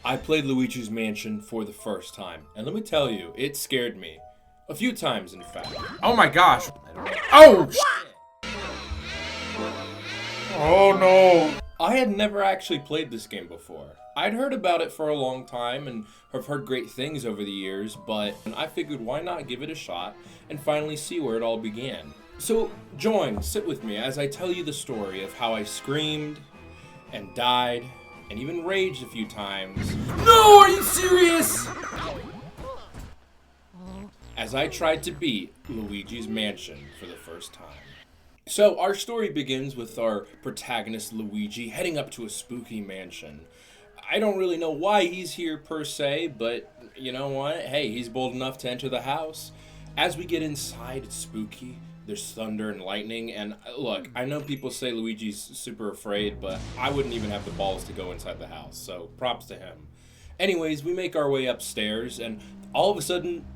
I played Luigi's Mansion for the first time, and let me tell you, it scared me. A few times, in fact. Oh my gosh. Oh! Oh no. I had never actually played this game before. I'd heard about it for a long time and have heard great things over the years, but I figured why not give it a shot and finally see where it all began. So sit with me as I tell you the story of how I screamed and died and even raged a few times. No, are you serious? As I tried to beat Luigi's Mansion for the first time. So our story begins with our protagonist Luigi heading up to a spooky mansion. I don't really know why he's here per se, but you know what? Hey, he's bold enough to enter the house. As we get inside, it's spooky. There's thunder and lightning, and look, I know people say Luigi's super afraid, but I wouldn't even have the balls to go inside the house, so props to him. Anyways, we make our way upstairs, and all of a sudden,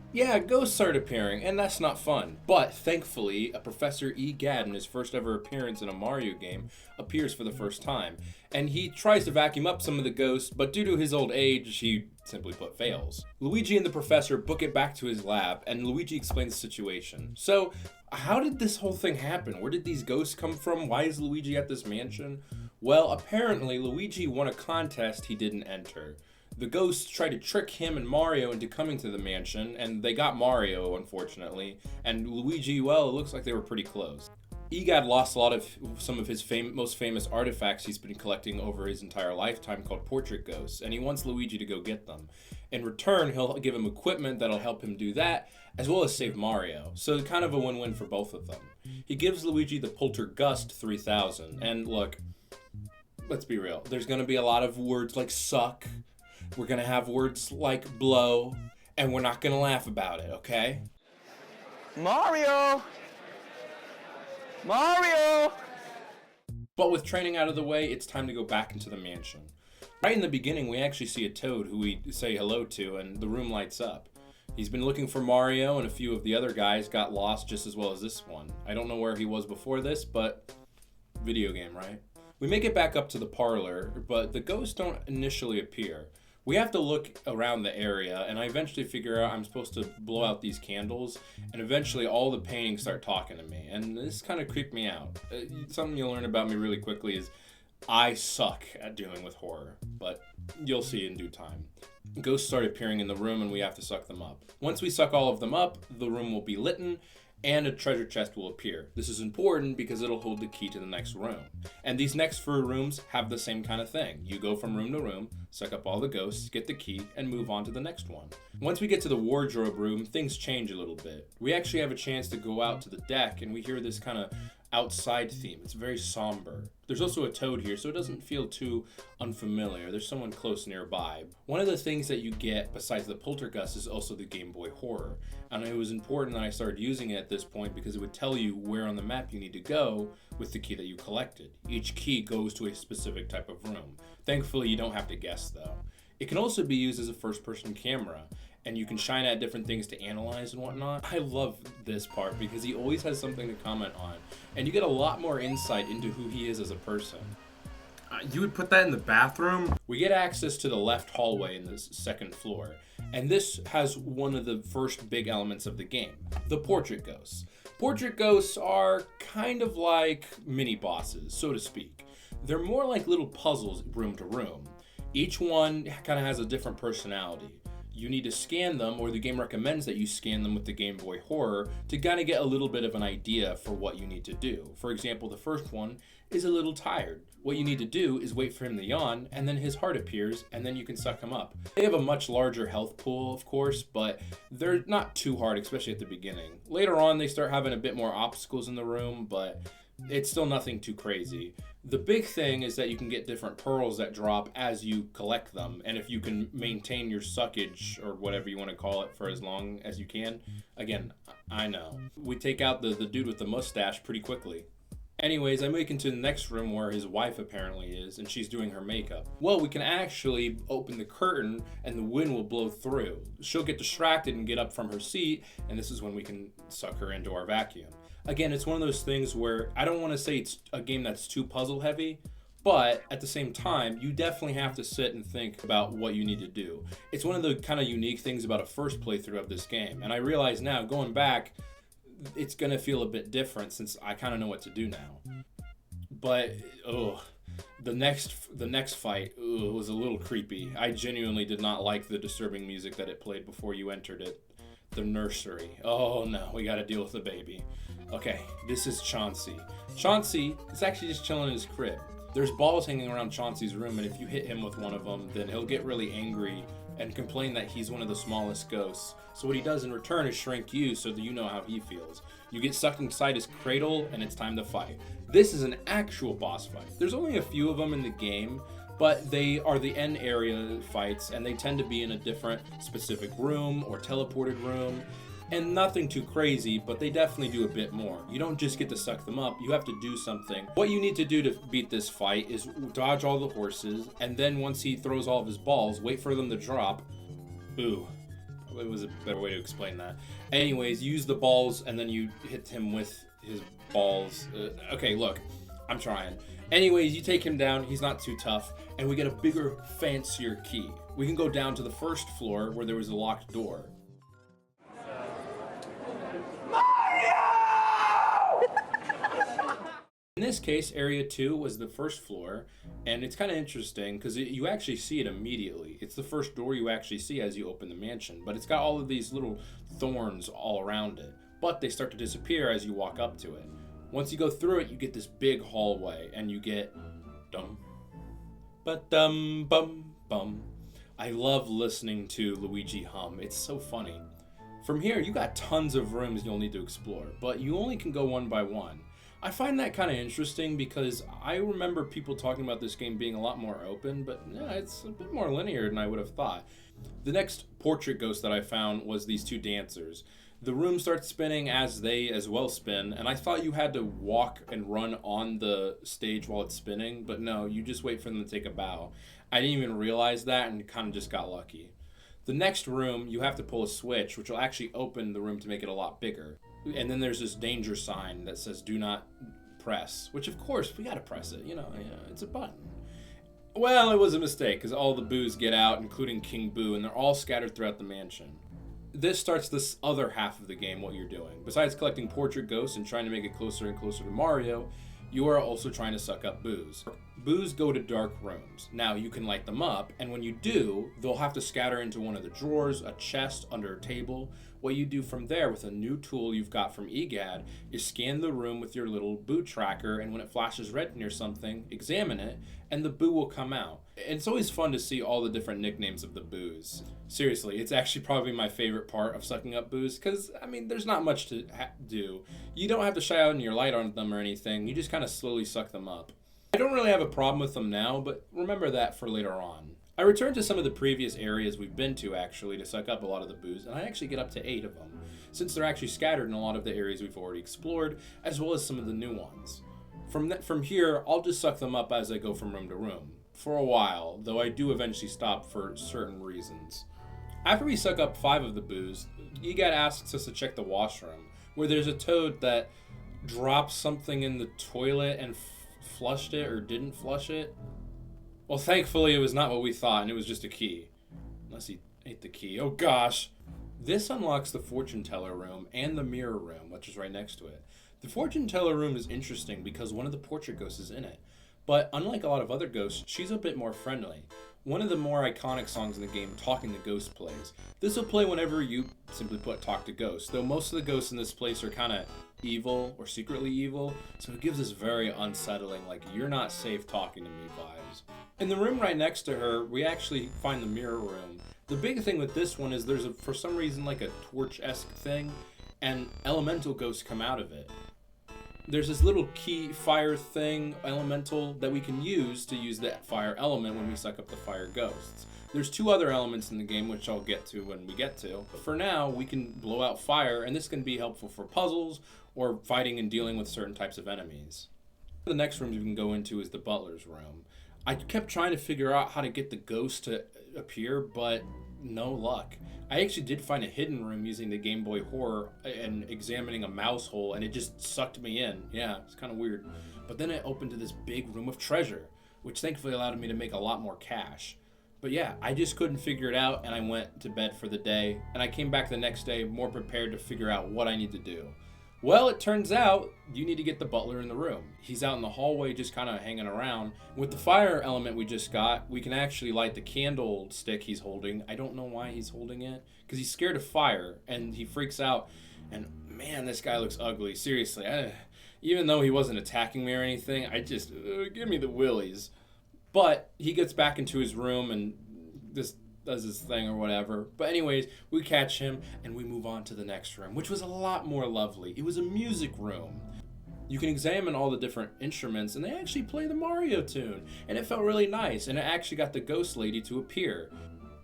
ghosts start appearing, and that's not fun. But thankfully, a Professor E. Gadd, in his first ever appearance in a Mario game, appears for the first time. And he tries to vacuum up some of the ghosts, but due to his old age, he simply put fails. Luigi and the Professor book it back to his lab, and Luigi explains the situation. So, how did this whole thing happen? Where did these ghosts come from? Why is Luigi at this mansion? Well, apparently, Luigi won a contest he didn't enter. The ghosts tried to trick him and Mario into coming to the mansion, and they got Mario, unfortunately. And Luigi, well, it looks like they were pretty close. EGAD lost a lot of some of his most famous artifacts he's been collecting over his entire lifetime called portrait ghosts, and he wants Luigi to go get them. In return, he'll give him equipment that'll help him do that, as well as save Mario. So kind of a win-win for both of them. He gives Luigi the Poltergust 3000, and look, let's be real, there's gonna be a lot of words like suck, we're gonna have words like blow, and we're not gonna laugh about it, okay? Mario! Mario! But with training out of the way, it's time to go back into the mansion. Right in the beginning, we actually see a Toad who we say hello to, and the room lights up. He's been looking for Mario, and a few of the other guys got lost just as well as this one. I don't know where he was before this, but video game, right? We make it back up to the parlor, but the ghosts don't initially appear. We have to look around the area, and I eventually figure out I'm supposed to blow out these candles, and eventually all the paintings start talking to me, and this kind of creeped me out. Something you'll learn about me really quickly is I suck at dealing with horror, but you'll see in due time. Ghosts start appearing in the room, and we have to suck them up. Once we suck all of them up, the room will be lit, and a treasure chest will appear. This is important because it'll hold the key to the next room. And these next 4 rooms have the same kind of thing. You go from room to room, suck up all the ghosts, get the key, and move on to the next one. Once we get to the wardrobe room, things change a little bit. We actually have a chance to go out to the deck, and we hear this kind of outside theme. It's very somber. There's also a Toad here, so it doesn't feel too unfamiliar. There's someone close nearby. One of the things that you get besides the Poltergust is also the Game Boy Horror. And it was important that I started using it at this point because it would tell you where on the map you need to go with the key that you collected. Each key goes to a specific type of room. Thankfully, you don't have to guess though. It can also be used as a first-person camera, and you can shine at different things to analyze and whatnot. I love this part because he always has something to comment on, and you get a lot more insight into who he is as a person. You would put that in the bathroom? We get access to the left hallway in this second floor, and this has one of the first big elements of the game, the portrait ghosts. Portrait ghosts are kind of like mini bosses, so to speak. They're more like little puzzles room to room. Each one kind of has a different personality. You need to scan them, or the game recommends that you scan them with the Game Boy Horror to kind of get a little bit of an idea for what you need to do. For example, the first one is a little tired. What you need to do is wait for him to yawn, and then his heart appears, and then you can suck him up. They have a much larger health pool, of course, but they're not too hard, especially at the beginning. Later on, they start having a bit more obstacles in the room, but it's still nothing too crazy. The big thing is that you can get different pearls that drop as you collect them, and if you can maintain your suckage, or whatever you want to call it, for as long as you can. Again, I know. We take out the dude with the mustache pretty quickly. Anyways, I make it to the next room where his wife apparently is, and she's doing her makeup. Well, we can actually open the curtain and the wind will blow through. She'll get distracted and get up from her seat, and this is when we can suck her into our vacuum. Again, it's one of those things where I don't want to say it's a game that's too puzzle heavy, But at the same time, you definitely have to sit and think about what you need to do. It's one of the kind of unique things about a first playthrough of this game. And I realize now, going back, it's going to feel a bit different since I kind of know what to do now. But, the next fight was a little creepy. I genuinely did not like the disturbing music that it played before you entered it. The nursery. Oh no, we gotta deal with the baby. Okay, this is Chauncey. Chauncey is actually just chilling in his crib. There's balls hanging around Chauncey's room, and if you hit him with one of them, then he'll get really angry and complain that he's one of the smallest ghosts. So what he does in return is shrink you so that you know how he feels. You get sucked inside his cradle, and it's time to fight. This is an actual boss fight. There's only a few of them in the game, but they are the end area fights, and they tend to be in a different specific room or teleported room. And nothing too crazy, but they definitely do a bit more. You don't just get to suck them up, you have to do something. What you need to do to beat this fight is dodge all the horses, and then once he throws all of his balls, wait for them to drop. Ooh, it was a better way to explain that. Anyways, use the balls, and then you hit him with his balls. Okay, look, I'm trying. Anyways, you take him down, he's not too tough, and we get a bigger, fancier key. We can go down to the first floor where there was a locked door. In this case, Area 2 was the first floor, and it's kind of interesting because you actually see it immediately. It's the first door you actually see as you open the mansion, but it's got all of these little thorns all around it, but they start to disappear as you walk up to it. Once you go through it, you get this big hallway, and you get dum, but dum, bum, bum. I love listening to Luigi hum. It's so funny. From here, you got tons of rooms you'll need to explore, but you only can go one by one. I find that kind of interesting because I remember people talking about this game being a lot more open, but yeah, it's a bit more linear than I would have thought. The next portrait ghost that I found was these two dancers. The room starts spinning as they as well spin, and I thought you had to walk and run on the stage while it's spinning, but no, you just wait for them to take a bow. I didn't even realize that and kind of just got lucky. The next room, you have to pull a switch, which will actually open the room to make it a lot bigger. And then there's this danger sign that says do not press, which of course we gotta press it, it's a button. Well, it was a mistake because all the boos get out, including King Boo, and they're all scattered throughout the mansion. This starts this other half of the game, what you're doing. Besides collecting portrait ghosts and trying to make it closer and closer to Mario, you are also trying to suck up boos. Boos go to dark rooms. Now, you can light them up, and when you do, they'll have to scatter into one of the drawers, a chest, under a table. What you do from there with a new tool you've got from EGAD is scan the room with your little boo tracker, and when it flashes red near something, examine it, and the boo will come out. It's always fun to see all the different nicknames of the boos. Seriously, it's actually probably my favorite part of sucking up boos, because, there's not much to do. You don't have to shine your light on them or anything, you just kind of slowly suck them up. I don't really have a problem with them now, but remember that for later on. I returned to some of the previous areas we've been to actually to suck up a lot of the boos, and I actually get up to 8 of them, since they're actually scattered in a lot of the areas we've already explored, as well as some of the new ones. From here, I'll just suck them up as I go from room to room. For a while, though I do eventually stop for certain reasons. After we suck up 5 of the boos, EGAD asks us to check the washroom, where there's a toad that dropped something in the toilet and flushed it or didn't flush it. Well, thankfully it was not what we thought, and it was just a key. Unless he ate the key. Oh gosh! This unlocks the fortune teller room and the mirror room, which is right next to it. The fortune teller room is interesting because one of the portrait ghosts is in it. But unlike a lot of other ghosts, she's a bit more friendly. One of the more iconic songs in the game, Talking to Ghost, plays. This will play whenever you simply put Talk to Ghost, though most of the ghosts in this place are kind of evil or secretly evil, so it gives this very unsettling, like, you're not safe talking to me vibes. In the room right next to her, we actually find the mirror room. The big thing with this one is there's for some reason like a torch-esque thing, and elemental ghosts come out of it. There's this little key fire thing, elemental, that we can use to use that fire element when we suck up the fire ghosts. There's 2 other elements in the game, which I'll get to when we get to. But for now, we can blow out fire, and this can be helpful for puzzles or fighting and dealing with certain types of enemies. The next room you can go into is the butler's room. I kept trying to figure out how to get the ghost to appear, but no luck. I actually did find a hidden room using the Game Boy Horror and examining a mouse hole, and it just sucked me in. Yeah, it's kind of weird. But then it opened to this big room of treasure. which thankfully allowed me to make a lot more cash. But yeah, I just couldn't figure it out, and I went to bed for the day, and I came back the next day more prepared to figure out what I need to do. Well, it turns out you need to get the butler in the room. He's out in the hallway just kind of hanging around. With the fire element we just got, we can actually light the candlestick he's holding. I don't know why he's holding it, because he's scared of fire, and he freaks out. And man, this guy looks ugly. Seriously, even though he wasn't attacking me or anything, I just, give me the willies. But he gets back into his room and just does his thing or whatever. But anyways, we catch him and we move on to the next room, which was a lot more lovely. It was a music room. You can examine all the different instruments, and they actually play the Mario tune. And it felt really nice, and it actually got the ghost lady to appear.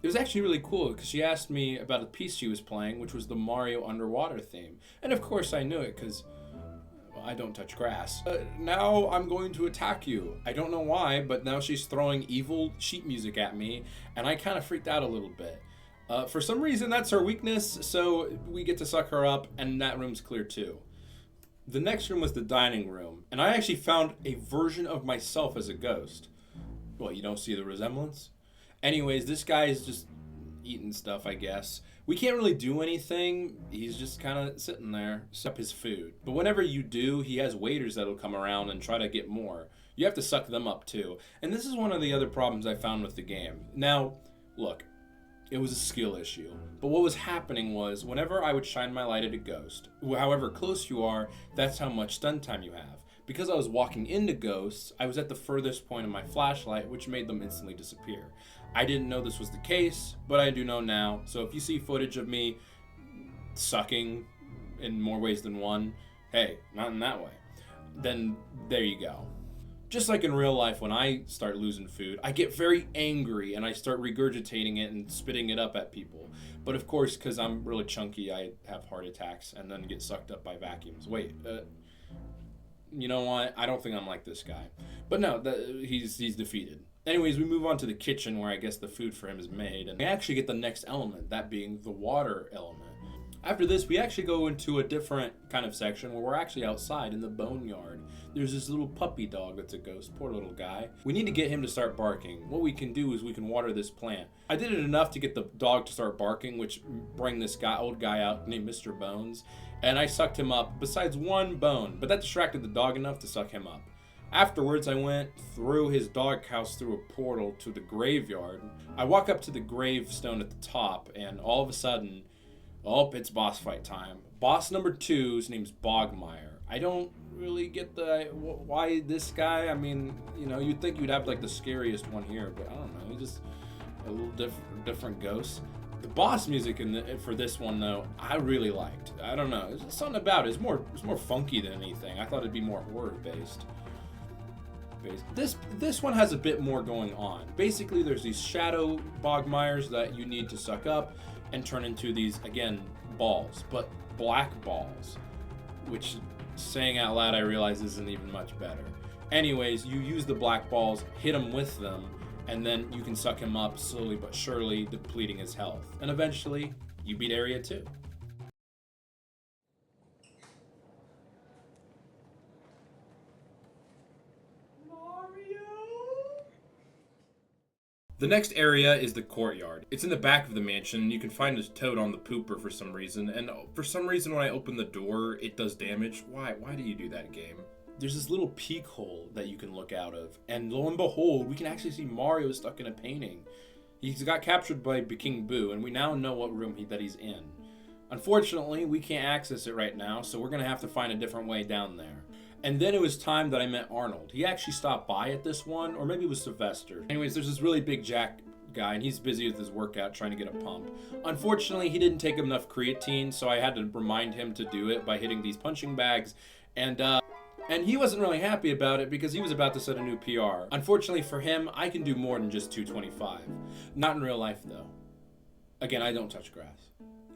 It was actually really cool because she asked me about a piece she was playing, which was the Mario underwater theme. And of course I knew it because I don't touch grass. Now I'm going to attack you. I don't know why, but now she's throwing evil sheet music at me, and I kind of freaked out a little bit. For some reason, that's her weakness, so we get to suck her up, and that room's clear too. The next room was the dining room, and I actually found a version of myself as a ghost. Well, you don't see the resemblance? Anyways, this guy is just eating stuff, I guess. We can't really do anything. He's just kind of sitting there, suck his food. But whenever you do, he has waiters that'll come around and try to get more. You have to suck them up too. And this is one of the other problems I found with the game. Now, look, it was a skill issue. But what was happening was, whenever I would shine my light at a ghost, however close you are, that's how much stun time you have. Because I was walking into ghosts, I was at the furthest point of my flashlight, which made them instantly disappear. I didn't know this was the case, but I do know now. So if you see footage of me sucking in more ways than one, hey, not in that way, then there you go. Just like in real life, when I start losing food, I get very angry and I start regurgitating it and spitting it up at people. But of course, because I'm really chunky, I have heart attacks and then get sucked up by vacuums. Wait, you know what? I don't think I'm like this guy. But no, he's defeated. Anyways, we move on to the kitchen where I guess the food for him is made. And we actually get the next element, that being the water element. After this, we actually go into a different kind of section where we're actually outside in the boneyard. There's this little puppy dog that's a ghost, poor little guy. We need to get him to start barking. What we can do is we can water this plant. I did it enough to get the dog to start barking, which bring this old guy out named Mr. Bones. And I sucked him up, besides one bone, but that distracted the dog enough to suck him up. Afterwards, I went through his doghouse through a portal to the graveyard. I walk up to the gravestone at the top, and all of a sudden, oh, it's boss fight time. Boss number 2's name's Bogmire. I don't really get why this guy. I mean, you know, you'd think you'd have like the scariest one here, but I don't know. He's just a little different ghost. The boss music for this one though, I really liked. I don't know. There's just something about it. It's more funky than anything. I thought it'd be more horror based. This one has a bit more going on. Basically, there's these shadow Bogmires that you need to suck up and turn into these, again, balls, but black balls, which, saying out loud, I realize isn't even much better. Anyways, you use the black balls, hit him with them, and then you can suck him up slowly but surely, depleting his health. And eventually, you beat Area 2. The next area is the courtyard. It's in the back of the mansion, and you can find a toad on the pooper for some reason. And for some reason, when I open the door, it does damage. Why do you do that, game? There's this little peek hole that you can look out of. And lo and behold, we can actually see Mario stuck in a painting. He's got captured by King Boo, and we now know what room that he's in. Unfortunately, we can't access it right now, so we're going to have to find a different way down there. And then it was time that I met Arnold. He actually stopped by at this one, or maybe it was Sylvester. Anyways, there's this really big Jack guy, and he's busy with his workout trying to get a pump. Unfortunately, he didn't take enough creatine, so I had to remind him to do it by hitting these punching bags. And he wasn't really happy about it because he was about to set a new PR. Unfortunately for him, I can do more than just 225. Not in real life, though. Again, I don't touch grass.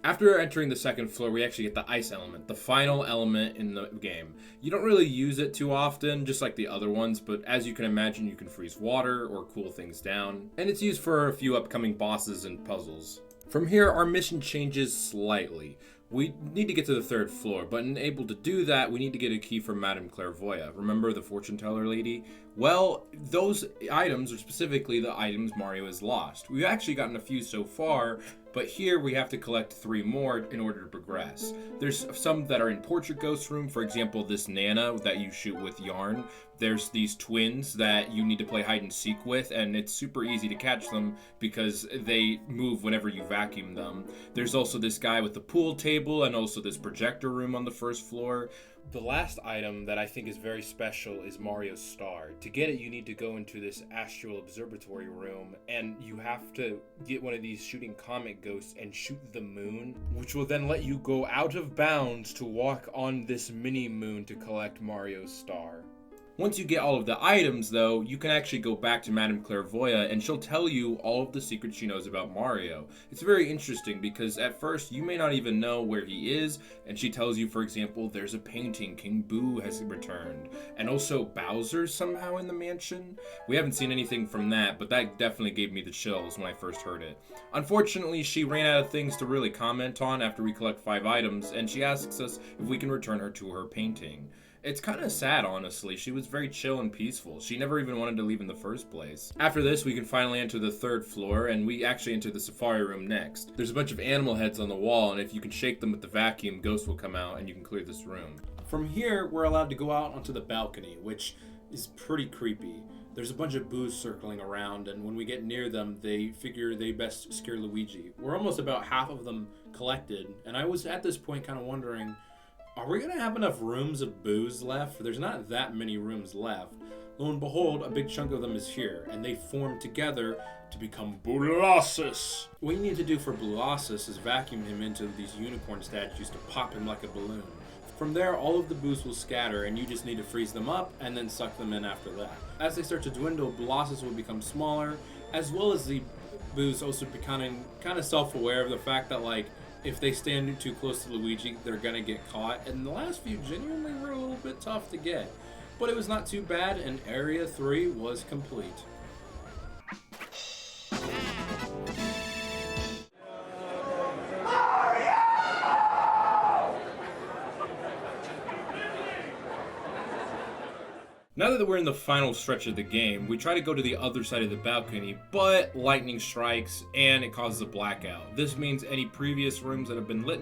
After entering the second floor, we actually get the ice element, the final element in the game. You don't really use it too often, just like the other ones, but as you can imagine, you can freeze water or cool things down, and it's used for a few upcoming bosses and puzzles. From here, our mission changes slightly. We need to get to the third floor, but in able to do that, we need to get a key from Madame Clairvoyant. Remember the fortune teller lady? Well, those items are specifically the items Mario has lost. We've actually gotten a few so far, but here we have to collect 3 more in order to progress. There's some that are in Portrait Ghost Room, for example, this Nana that you shoot with yarn. There's these twins that you need to play hide and seek with, and it's super easy to catch them because they move whenever you vacuum them. There's also this guy with the pool table and also this projector room on the first floor. The last item that I think is very special is Mario's star. To get it, you need to go into this astral observatory room, and you have to get one of these shooting comet ghosts and shoot the moon, which will then let you go out of bounds to walk on this mini moon to collect Mario's star. Once you get all of the items, though, you can actually go back to Madame Clairvoyant, and she'll tell you all of the secrets she knows about Mario. It's very interesting because at first you may not even know where he is, and she tells you, for example, there's a painting, King Boo has returned, and also Bowser's somehow in the mansion. We haven't seen anything from that, but that definitely gave me the chills when I first heard it. Unfortunately, she ran out of things to really comment on after we collect 5 items, and she asks us if we can return her to her painting. It's kind of sad, honestly. She was very chill and peaceful. She never even wanted to leave in the first place. After this, we can finally enter the 3rd floor, and we actually enter the safari room next. There's a bunch of animal heads on the wall, and if you can shake them with the vacuum, ghosts will come out, and you can clear this room. From here, we're allowed to go out onto the balcony, which is pretty creepy. There's a bunch of boos circling around, and when we get near them, they figure they best scare Luigi. We're almost about half of them collected, and I was at this point kind of wondering, are we going to have enough rooms of boos left? There's not that many rooms left. Lo and behold, a big chunk of them is here, and they form together to become Boolossus. What you need to do for Boolossus is vacuum him into these unicorn statues to pop him like a balloon. From there, all of the boos will scatter, and you just need to freeze them up and then suck them in after that. As they start to dwindle, Boolossus will become smaller, as well as the boos also becoming kind of self-aware of the fact that, like, if they stand too close to Luigi, they're gonna get caught, and the last few genuinely were a little bit tough to get. But it was not too bad, and Area 3 was complete. Now that we're in the final stretch of the game, we try to go to the other side of the balcony, but lightning strikes and it causes a blackout. This means any previous rooms that have been lit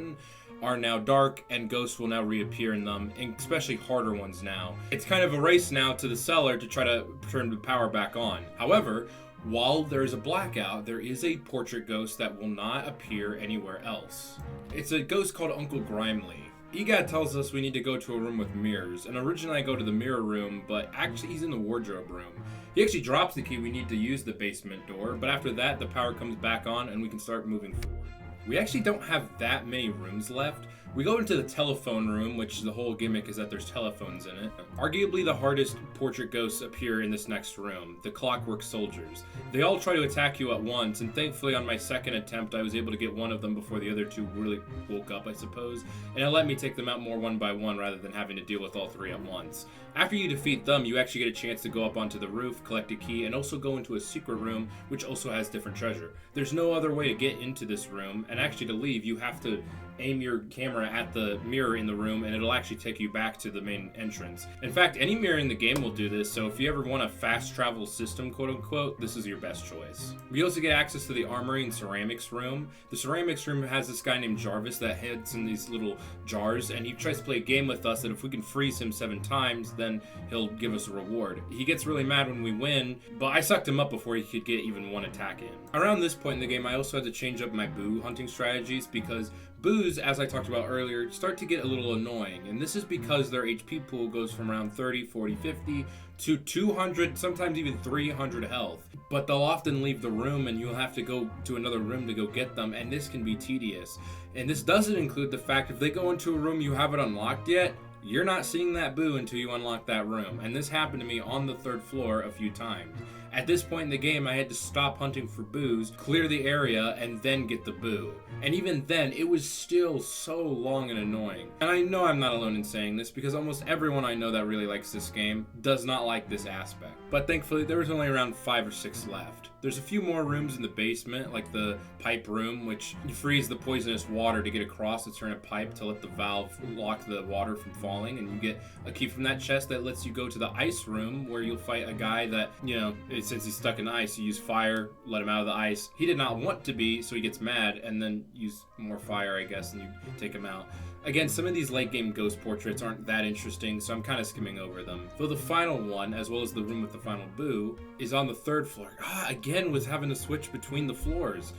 are now dark, and ghosts will now reappear in them, and especially harder ones now. It's kind of a race now to the cellar to try to turn the power back on. However, while there is a blackout, there is a portrait ghost that will not appear anywhere else. It's a ghost called Uncle Grimely. EGAD tells us we need to go to a room with mirrors, and originally I go to the mirror room, but actually he's in the wardrobe room. He actually drops the key we need to use the basement door, but after that the power comes back on and we can start moving forward. We actually don't have that many rooms left. We go into the telephone room, which the whole gimmick is that there's telephones in it. Arguably the hardest portrait ghosts appear in this next room, the Clockwork Soldiers. They all try to attack you at once, and thankfully on my second attempt I was able to get one of them before the other 2 really woke up, I suppose, and it let me take them out more one by one rather than having to deal with all 3 at once. After you defeat them, you actually get a chance to go up onto the roof, collect a key, and also go into a secret room, which also has different treasure. There's no other way to get into this room, and actually to leave, you have to aim your camera at the mirror in the room, and it'll actually take you back to the main entrance. In fact, any mirror in the game will do this, so if you ever want a fast travel system, quote unquote, this is your best choice. We also get access to the armory and ceramics room. The ceramics room has this guy named Jarvis that heads in these little jars, and he tries to play a game with us that if we can freeze him 7 times, then he'll give us a reward. He gets really mad when we win, but I sucked him up before he could get even 1 attack in. Around this point in the game, I also had to change up my boo hunting strategies because boos, as I talked about earlier, start to get a little annoying, and this is because their HP pool goes from around 30, 40, 50 to 200, sometimes even 300 health. But they'll often leave the room and you'll have to go to another room to go get them, and this can be tedious. And this doesn't include the fact if they go into a room you haven't unlocked yet, you're not seeing that boo until you unlock that room. And this happened to me on the 3rd floor a few times. At this point in the game, I had to stop hunting for boos, clear the area, and then get the boo. And even then, it was still so long and annoying. And I know I'm not alone in saying this, because almost everyone I know that really likes this game does not like this aspect. But thankfully, there was only around 5 or 6 left. There's a few more rooms in the basement, like the pipe room, which you freeze the poisonous water to get across to turn a pipe to let the valve lock the water from falling, and you get a key from that chest that lets you go to the ice room, where you'll fight a guy that, you know, since he's stuck in ice, you use fire, let him out of the ice. He did not want to be, so he gets mad, and then use more fire, I guess, and you take him out. Again, some of these late game ghost portraits aren't that interesting, so I'm kind of skimming over them. Though the final one, as well as the room with the final boo, is on the 3rd floor. Again, was having to switch between the floors.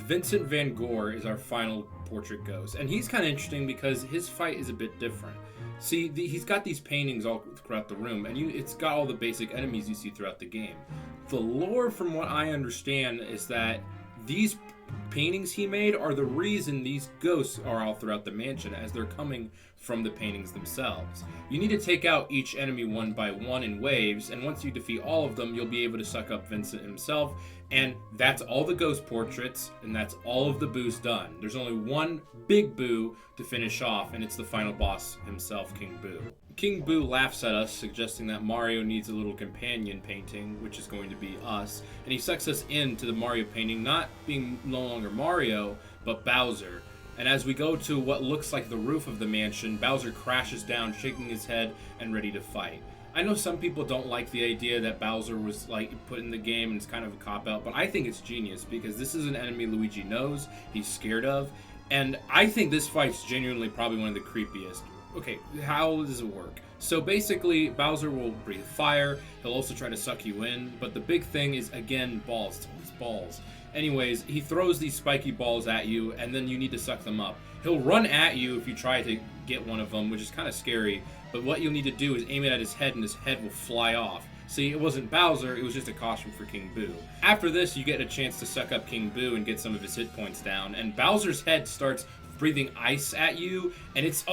Vincent Van Gogh is our final portrait ghost, and he's kind of interesting because his fight is a bit different. See, he's got these paintings all throughout the room, and it's got all the basic enemies you see throughout the game. The lore, from what I understand, is that these paintings he made are the reason these ghosts are all throughout the mansion, as they're coming from the paintings themselves. You need to take out each enemy one by one in waves, and once you defeat all of them, you'll be able to suck up Vincent himself, and that's all the ghost portraits, and that's all of the boos done. There's only one big boo to finish off, and it's the final boss himself, King Boo. King Boo laughs at us, suggesting that Mario needs a little companion painting, which is going to be us, and he sucks us into the Mario painting, not being no longer Mario, but Bowser. And as we go to what looks like the roof of the mansion, Bowser crashes down, shaking his head and ready to fight. I know some people don't like the idea that Bowser was like put in the game and it's kind of a cop-out, but I think it's genius because this is an enemy Luigi knows, he's scared of, and I think this fight's genuinely probably one of the creepiest. Okay, how does it work? So basically, Bowser will breathe fire, he'll also try to suck you in, but the big thing is, again, balls. It's balls. Anyways, he throws these spiky balls at you, and then you need to suck them up. He'll run at you if you try to get one of them, which is kind of scary, but what you'll need to do is aim it at his head, and his head will fly off. See, it wasn't Bowser, it was just a costume for King Boo. After this, you get a chance to suck up King Boo and get some of his hit points down, and Bowser's head starts breathing ice at you, and it's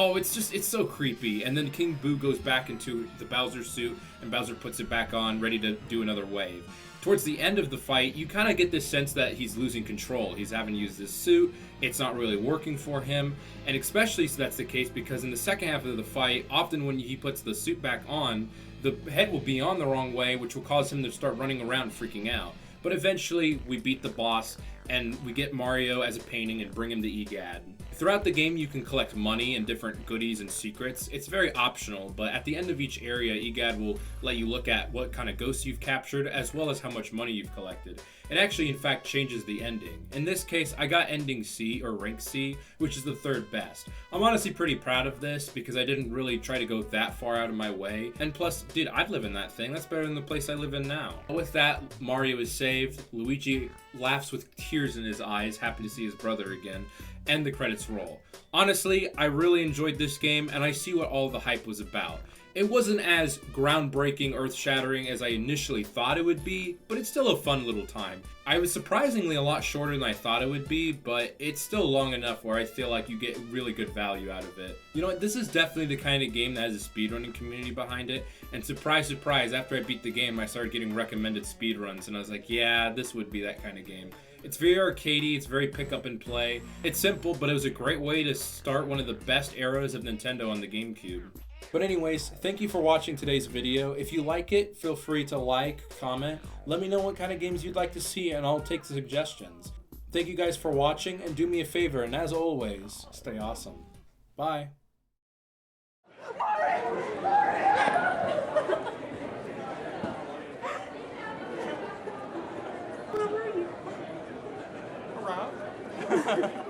so creepy. And then King Boo goes back into the Bowser suit, and Bowser puts it back on, ready to do another wave. Towards the end of the fight, you kind of get this sense that he's losing control. He's having used his suit, it's not really working for him, and especially so that's the case because in the second half of the fight, often when he puts the suit back on, the head will be on the wrong way, which will cause him to start running around freaking out. But eventually, we beat the boss, and we get Mario as a painting and bring him to EGAD. Throughout the game, you can collect money and different goodies and secrets. It's very optional, but at the end of each area, EGAD will let you look at what kind of ghosts you've captured, as well as how much money you've collected. It actually, in fact, changes the ending. In this case, I got ending C, or rank C, which is the 3rd best. I'm honestly pretty proud of this, because I didn't really try to go that far out of my way. And plus, dude, I'd live in that thing. That's better than the place I live in now. With that, Mario is saved. Luigi laughs with tears in his eyes, happy to see his brother again. And the credits roll. Honestly, I really enjoyed this game, and I see what all the hype was about. It wasn't as groundbreaking, earth-shattering as I initially thought it would be, but it's still a fun little time. I was surprisingly a lot shorter than I thought it would be, but it's still long enough where I feel like you get really good value out of it. You know what, this is definitely the kind of game that has a speedrunning community behind it, and surprise, surprise, after I beat the game, I started getting recommended speedruns, and I was like, yeah, this would be that kind of game. It's very arcadey, it's very pick up and play. It's simple, but it was a great way to start one of the best eras of Nintendo on the GameCube. But anyways, thank you for watching today's video. If you like it, feel free to like, comment, let me know what kind of games you'd like to see, and I'll take the suggestions. Thank you guys for watching, and do me a favor, and as always, stay awesome. Bye. Around?